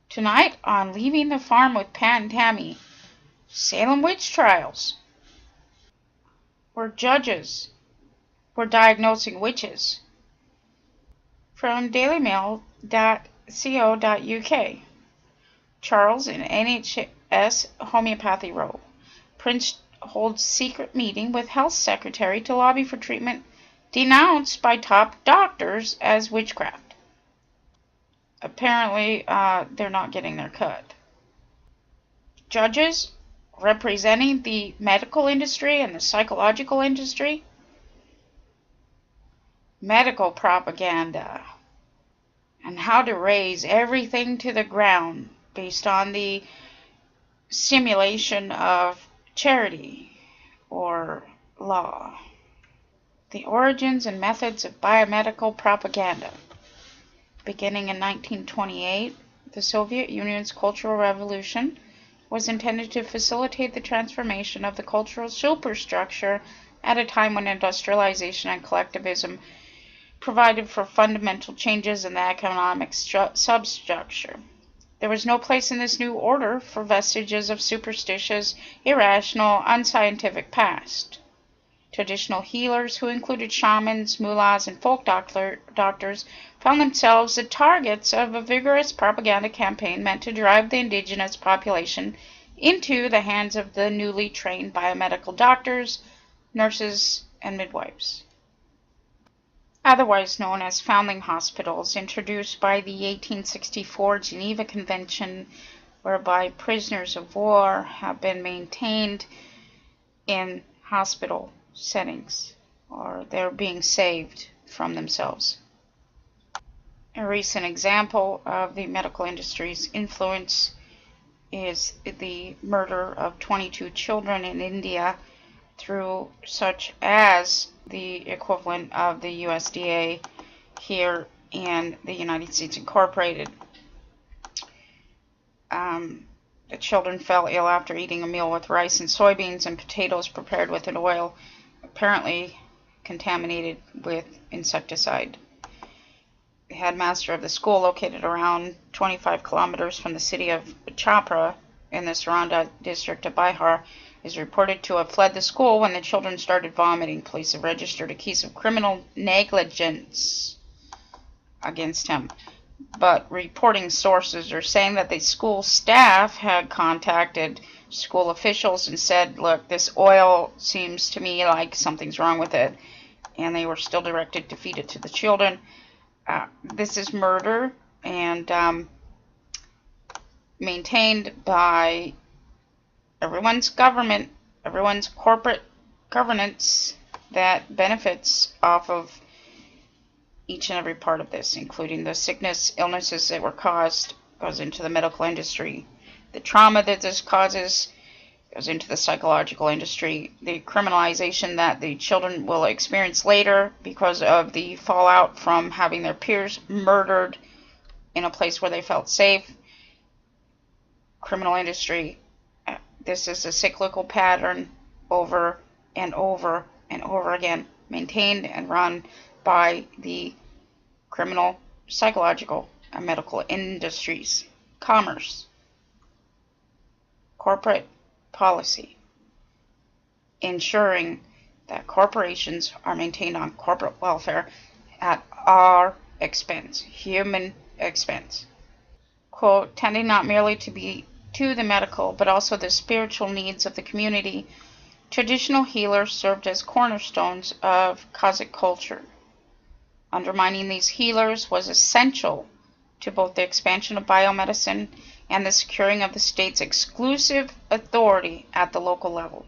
Tonight on Leaving the Farm with Pat and Tammy, Salem witch trials, where judges were diagnosing witches. From dailymail.co.uk. Charles in NHS Homeopathy Row. Prince holds secret meeting with health secretary to lobby for treatment denounced by top doctors as witchcraft. Apparently, they're not getting their cut. Judges representing the medical industry and the psychological industry. Medical propaganda. And how to raze everything to the ground based on the simulation of charity or law. The origins and methods of biomedical propaganda. Beginning in 1928, the Soviet Union's Cultural Revolution was intended to facilitate the transformation of the cultural superstructure at a time when industrialization and collectivism provided for fundamental changes in the economic substructure. There was no place in this new order for vestiges of superstitious, irrational, unscientific past. Traditional healers, who included shamans, mullahs, and folk doctors, found themselves the targets of a vigorous propaganda campaign meant to drive the indigenous population into the hands of the newly trained biomedical doctors, nurses, and midwives. Otherwise known as Foundling Hospitals, introduced by the 1864 Geneva Convention, whereby prisoners of war have been maintained in hospital settings, or they're being saved from themselves. A recent example of the medical industry's influence is the murder of 22 children in India through such as the equivalent of the USDA here in the United States Incorporated. The children fell ill after eating a meal with rice and soybeans and potatoes prepared with an oil apparently contaminated with insecticide. The headmaster of the school, located around 25 kilometers from the city of Chhapra in the Saranda district of Bihar, is reported to have fled the school when the children started vomiting. Police have registered a case of criminal negligence against him. But reporting sources are saying that the school staff had contacted school officials and said, look, this oil seems to me like something's wrong with it. And they were still directed to feed it to the children. This is murder and maintained by everyone's government, everyone's corporate governance that benefits off of each and every part of this, including the sickness, illnesses that were caused, goes into the medical industry. The trauma that this causes goes into the psychological industry. The criminalization that the children will experience later because of the fallout from having their peers murdered in a place where they felt safe. Criminal industry. This is a cyclical pattern over and over and over again, maintained and run by the criminal, psychological, and medical industries. Commerce. Corporate policy. Ensuring that corporations are maintained on corporate welfare at our expense, human expense. Quote, tending not merely to the medical, but also the spiritual needs of the community, traditional healers served as cornerstones of Kazakh culture. Undermining these healers was essential to both the expansion of biomedicine and the securing of the state's exclusive authority at the local level.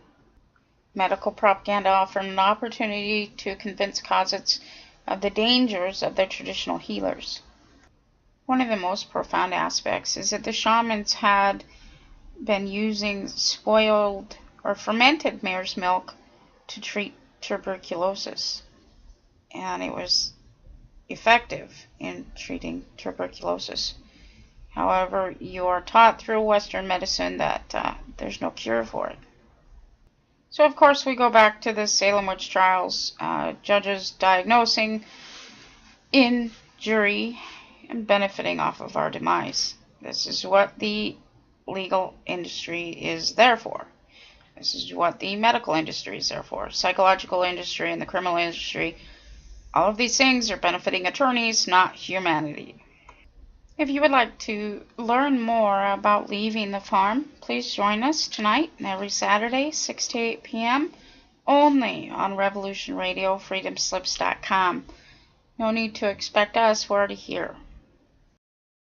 Medical propaganda offered an opportunity to convince Kazakhs of the dangers of their traditional healers. One of the most profound aspects is that the shamans had been using spoiled or fermented mare's milk to treat tuberculosis, and it was effective in treating tuberculosis. However, you are taught through Western medicine that there's no cure for it. So, of course, we go back to the Salem witch trials, judges diagnosing injury and benefiting off of our demise. This is what the legal industry is there for. This is what the medical industry is there for. Psychological industry and the criminal industry. All of these things are benefiting attorneys, not humanity. If you would like to learn more about leaving the farm, please join us tonight and every Saturday, 6 to 8 p.m., only on Revolution Radio, freedomslips.com. No need to expect us, we're already here.